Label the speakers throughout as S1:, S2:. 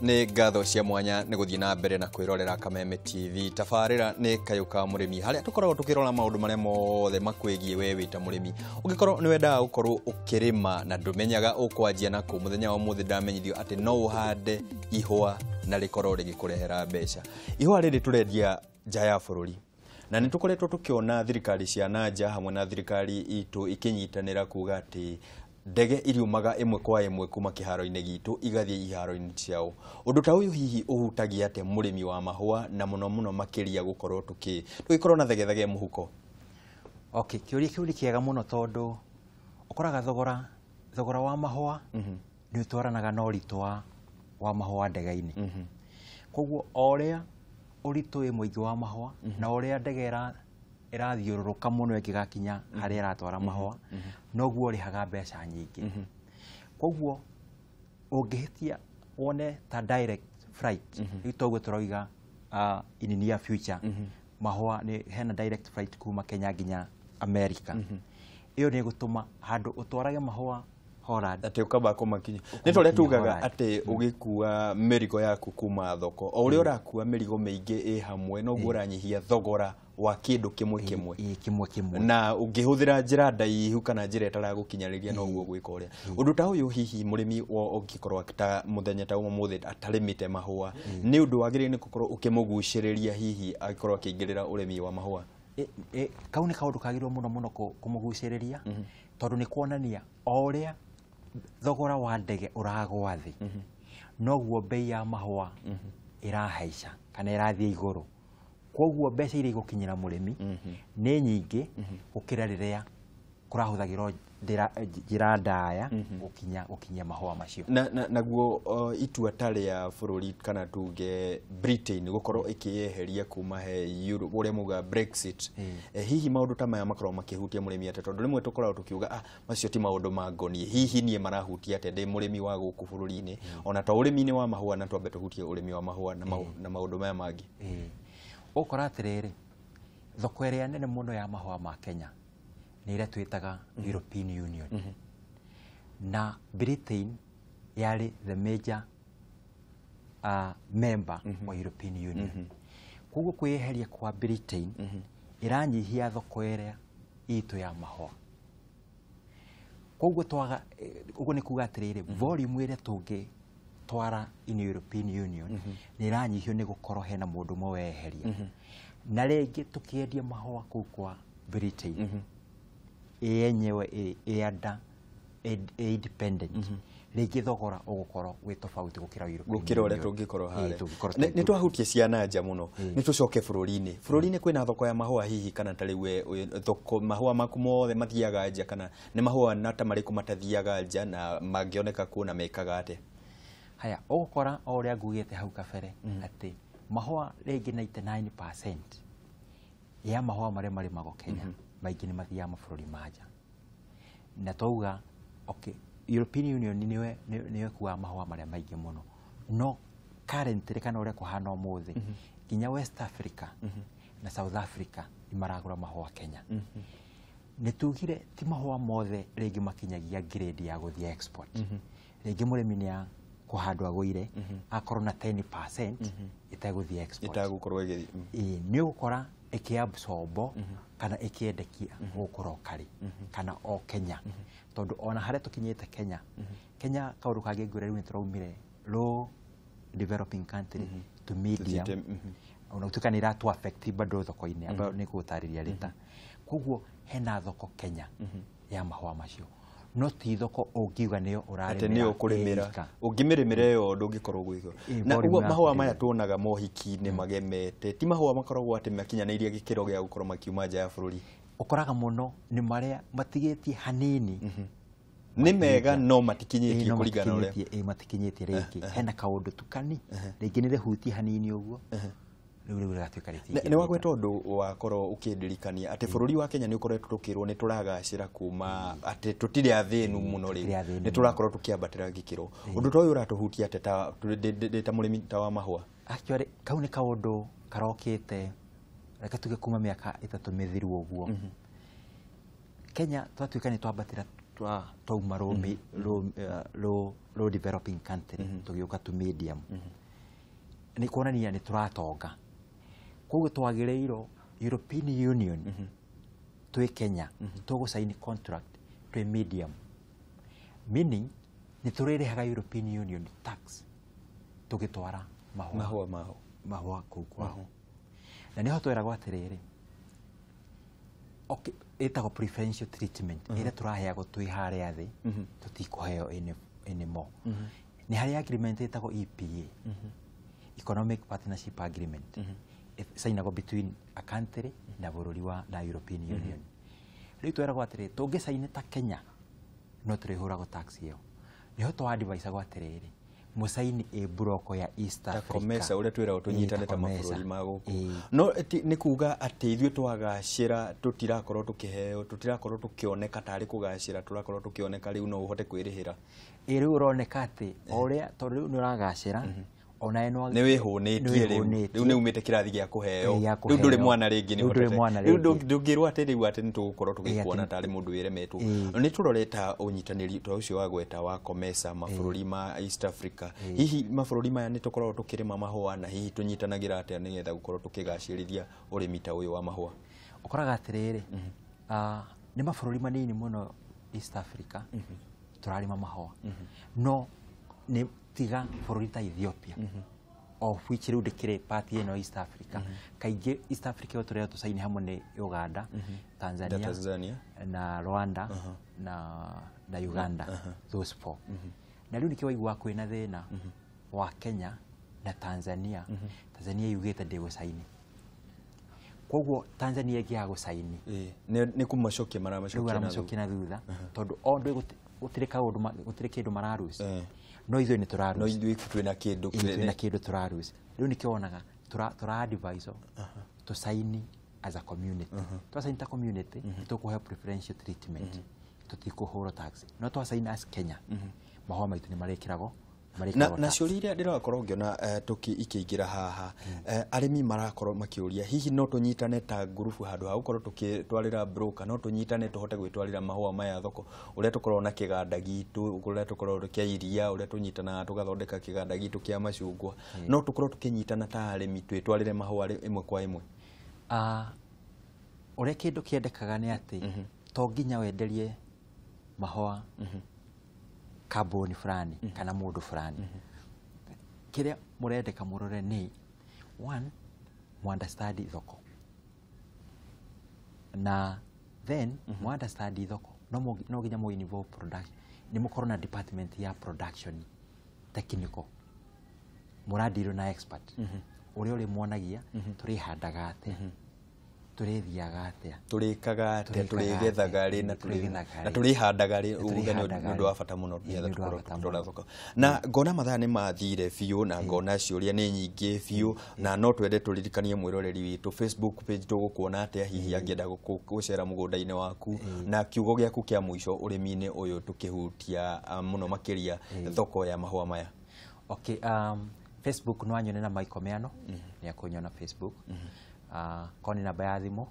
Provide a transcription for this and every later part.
S1: Nĩ ngatho cia mwanya nĩ gũthiĩ na mbere na kwĩrorera Kameme TV. Tabarĩra nĩ Kayu ka Murimi. Harĩa tũkoragwo tũkĩrora maũndũ marĩa mothe makwĩgiĩ we wĩ ta mũrĩmi. Ũngĩkorwo nĩ wendaga gũkorwo ũkĩrĩma na ndũmenyaga ũkwanjia na kũ, mũthenya wa ũmũthĩ ndamenyithio atĩ no ũhande ihũa na rĩkorwo rĩgĩkũrehera mbeca. Ihũa rĩrĩ tũrendia nja ya bũrũri. Na nĩ tũkoretwo tũkĩona thirikari cia nanja hamwe na thirikari itũ ikinyitanĩra kuga atĩ ndege iriumaga ĩmwe kwa ĩmwe kuma kĩharo-inĩ gitũ igathiĩ iharo-inĩ ciao. Ũndũ ta ũyũ hihi ũhutagia atĩa mũrĩmi wa mahũa na mũno makĩria gũkorwo tũgĩkorwo na thegethege mũhuko?
S2: Okay, kĩũria kĩu nĩ kĩega mũno tondũ ũkoraga thogora wa mahũa nĩ ũtwaranaga na ũritũ wa mahũa ndege-inĩ. Koguo o ũrĩa ũritũ wĩ mũingĩ wa mahũa na ũrĩa ndege ĩrathiũrũrũka mũno ĩngĩgakinya harĩa ĩratwara mahũa noguo ũrĩhaga mbeca nyingĩ. Koguo ũngĩhĩtia wone ta direct flight, itoguo tũroiga in near future mahũa nĩ hena direct flight kuma Kenya nginya America. Iyo nĩ gũtũma handũ ũtwarage mahũa Holland
S1: atĩ ũkamba kũmakinya. Nĩ tũrĩa tugaga atĩ ũgĩkua mĩrigo yaku kuma thoko, o ũrĩa ũrakua mĩrigo mĩingĩ ĩ hamwe noguo ũranyihia thogora wa kĩndũ kĩmwe. Na ũngĩhũthĩra njĩra ndaihu kana njĩra ĩtaragũkinyanĩria noguo gwĩka ũrĩa. Ũndũ ta ũyũ hihi mũrĩmi ũngĩkorwo ta mũthenya ta ũmũthĩ atarĩmĩte mahũa, nĩ ũndũ wagĩrĩire nĩ gũkorwo ũkĩmũgucĩrĩria hihi agĩkorwo akĩingĩrĩra ũrĩmi wa mahũa?
S2: Kau nĩ kaũndũ kagĩrĩirwo mũno kũmũgucĩrĩria tondũ nĩ kuonania o ũrĩa thogora wa ndege ũragwa thĩ noguo bei ya mahũa ĩrahaica kana ĩrathiĩ igũrũ. Koguo mbeca iria igũkinyĩra mũrĩmi nĩ nyingĩ gũkĩra rĩrĩa kũrahũthagĩrwo njĩra ndaya gũkinyia mahũa macio.
S1: Naguo itua ta rĩa bũrũri kana tuge Britain gũkorwo ĩkĩyeheria kuma he ũrĩa mauga Brexit, hihi maũndũ ta maya makorwo makĩhutia mũrĩmi atĩa? Tondũ rĩmwe tũkoragwo tũkiuga macio ti maũndũ mangoniĩ, hihi niĩ marahutia atĩa ndĩ mũrĩmi wa gũkũ bũrũri-inĩ, ona ta ũrĩmi-inĩ wa mahũa na twambe tũhutie ũrĩmi wa mahũa na maũndũ maya mangĩ.
S2: Ũkora atĩrĩrĩ, thoko ĩrĩa nene mũno ya mahũa ma Kenya nĩ ĩrĩa twĩtaga European Union. Na Britain yarĩ the major member wa European Union. Koguo kwĩyeheria kwa Britain ĩranyihia thoko ĩrĩa itũ ya mahũa. Koguo ũguo nĩ kuga atĩrĩrĩ, volume ĩrĩa tũngĩtwara in European Union nĩ ĩranyihio nĩ gũkorwo hena mũndũ ũmwe weyeheria. Na rĩngĩ tũkĩendia mahũa kũu kwa Britain yenyewe ĩanda independent, rĩngĩ thogora ũgũkorwo wĩ tofauti gũkĩra
S1: ũrĩa tũngĩkorwo harĩa. Nĩ twahutie ciana nja mũno, nĩ tũcoke bũrũri-inĩ kwĩna thoko ya mahũa hihi kana ta rĩu thoko mahũa maku mothe mathiaga nja kana nĩ mahũa na ta marĩkũ matathiaga nja na mangĩoneka kuona mekaga atĩa?
S2: Haya, ũgũkora o ũrĩa ngugĩte hau kabere atĩ mahũa rĩngĩ 99% ya mahũa marĩa marĩmagwo Kenya maingĩ nĩ mathiaga mabũrũri ma nja. Na twauga okay, European Union nĩyo ĩkuaga mahũa marĩa maingĩ mũno, no currently kana ũrĩa kũhana ũmũthĩ nginya West Africa na South Africa nĩmaragũra mahũa Kenya. Nĩ tugire ti mahũa mothe rĩngĩ makinyagia grade ya gũthiĩ export. Rĩngĩ mũrĩmi nĩ kũhandwo agũire akorwo na 10% ĩtegũthiĩ export,
S1: ĩtegũkorwo
S2: nĩ ũgũkora ĩkĩabsorbo kana ĩkĩendekia gũkũ locally kana o Kenya. Tondũ ona harĩa tũkinyĩte Kenya kaũndũ kangĩ ngwĩra rĩu nĩ tũraumire low developing country to medium, ona gũtuĩka nĩ iratũ affect bado thoko-inĩ ambayo nĩ gũtarĩria rĩta. Koguo hena thoko Kenya ya mahũa macio, no ti thoko ũngiuga nĩyo
S1: ũkũrĩmĩra, ũngĩmĩrĩmĩra ĩyo ndũngĩkorwo gwĩka. Na ũguo mahũa maya tuonaga mohiki-inĩ magemete, ti mahũa makoragwo atĩ makinyanĩirie gĩkĩro gĩa gũkorwo makiuma nja ya bũrũri.
S2: Ũkoraga mũno nĩ marĩa matigĩtie hanini,
S1: nĩ mega no matikinyĩtie kũringana ũrĩa
S2: matikinyĩtie. Rĩngĩ hena kaũndũ tukani, rĩngĩ nĩ rĩhutie hanini ũguo, rĩu rĩgatuĩka rĩtiĩ.
S1: Nĩ wagweta ũndũ wakorwo ũkĩndirikania atĩ bũrũri wa Kenya nĩ ũkoretwo tũkĩrwo nĩ tũragacĩra kuma atĩ tũtirĩ athĩnu mũno rĩu, nĩ tũrakorwo tũkĩambatĩra gĩkĩro. Ũndũ ta ũyũ ũratũhutia atĩ ta mũrĩmi ta wa mahũa?
S2: Actually kau nĩ kaũndũ karokĩte reke tuge kuma mĩaka 3 mĩthiru ũguo. Kenya twatuĩka nĩ twambatĩra twauma low developing country tugioka to medium ni kuonania ni turatonga koguo twagireiro European Union twi Kenya tugusaini contract twi medium, meaning ni turirehaga European Union tax tugitwara mahua kuu kwao na niho twiragwo atiriri okay itago preferential treatment ira turaheagwo twi haria thi tutikuheo any more ni hari agreement itago EPA Economic Partnership Agreement signed between a country na bururi wa na European Union riu twiragwo atiriri tungisaini ta Kenya no turihurago tax iyo niho twa advise gwa atiriri musaini broko ya East Africa
S1: Komesa ule twira utunyitane ta mabũrũri ma guku no ni kuga ati ithuĩ twagacira tutirakorwo tukiheo tutirakorwo tukioneka tari kugacira turakorwo tukioneka riu no uhote kwirihira
S2: riu uroneka ati oria tondu ni uragacira ona eno
S1: ni wihunitie riu ni umite kirathi gia kuheo riu nduri mwana ringi ni hotete riu ndungirwo ati riu ati ni tugukorwo tugikuona tari mundu wiremetwo ni turoreta unyitaniri twa ucio wa gweta wa Komesa mabũrũri ma East Africa hihi mabũrũri maya ni tukorwo tukirima mahua na hihi tunyitanagira ati ni getha gukorwo tukigacirithia urimi ta uyu wa mahua
S2: ukoraga atiriri ni mabũrũri manini muno East Africa turarima mahua no ni tiga bũrũri ta Ethiopia of which riu ndikire part ino East Africa kaingi East Africa utureo tusaini hamwe ni Uganda Tanzania na Rwanda na Uganda those four na riu nikiwaigua kwina thina wa Kenya na Tanzania yugite ndigũsaini koguo Tanzania ngiago saini
S1: ni kumacokia maramacokia
S2: na thutha tondu ondu gutire kindu mararusi no ithuĩ ni turarusi
S1: no ithuĩ twina
S2: kindu turarusi riu nikionaga tura advise to sign as a community to sign ta community to kuhe preferential treatment tutikuhura tax no to sign as Kenya mahua maitu ni marekirago
S1: na ciuria ndirakorwo ngiona tukiingira haha arimi marakorwo makiuria hihi no tunyitane ta group handu ha gukorwo tukitwarira broker no tunyitane tuhote gwitwarira mahua maya thoko uria tukorwo na kiganda gitu uria tukorwo kia iria uria tunyitana tugathondeka kiganda gitu kia macungwa no tukorwo tukinyitana ta arimi twitwarire mahua imwe kwa imwe
S2: uria kindu kiendekaga ni ati to nginya wenderie mahua kaboni fulani kana mundu fulani kiria murendeka murore ni one understand thoko na then understand thoko no ginya mu involve production ni mukorwo na department ya production technical muradiro na expert uri muonagia turihandaga ate turithiaga atia
S1: turikaga atia turigethaga ri na turihandaga ri ugani ndu wa bata muno getha tukorwo thoko na ngona mathaa ni mathire biu na ngona ciuria ni nyingi biu na no twende turirikanie mwiroreri witu Facebook page tugukuona atia hihi angienda gucera mugunda-ini waku na kiugo giaku kia muico urimi-ini uyu tukihutia muno makiria thoko ya mahua maya
S2: okay Facebook no anyone na maikomeano ni akunyona Facebook koni namba ya thimu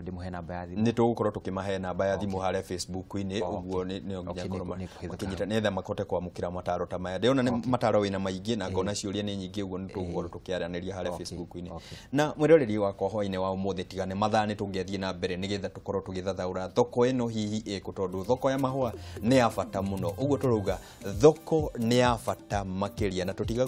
S2: ndi muhe namba ya thimu
S1: ni tugukorwo tukimahe namba ya thimu hare Facebook-ini uguo ni onginya korwo makinyita netha makote kwamukira mataro ta maya ndiona ni mataro wina maingi na ngona ciuria ni nyingi uguo ni tugukorwo tukiaraniria hare Facebook-ini na mwiroreri wakwa hwaine wa umuthi tigane mathaa ni tungethie na mbere ni getha tukorwo tugithathaura thoko ino hihi ikutondu thoko ya mahua ni ya bata muno uguo turuga thoko ni ya bata makiria na tutiga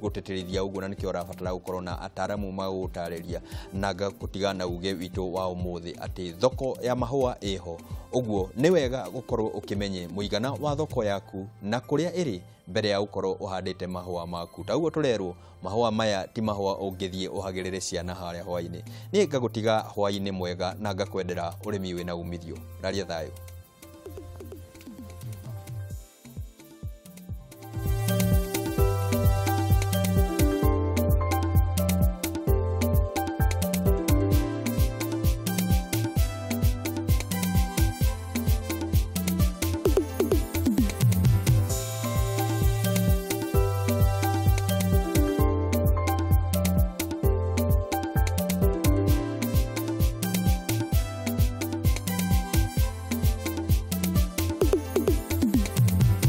S1: guteterithia uguo na nikio rabatara gukorwo na ataramu magutariria na gutigana uge witu wa umuthi ati thoko ya mahua iho uguo ni wega gukorwo ukimenye muigana wa thoko yaku na kuria iri mbere ya gukorwo uhandite mahua maku taguo turerwo mahua maya ti mahua ungithie uhagirire ciana haria hwaini ni ngagutiga hwaini mwega na ngakwendera urimi wina umithio raria thayo.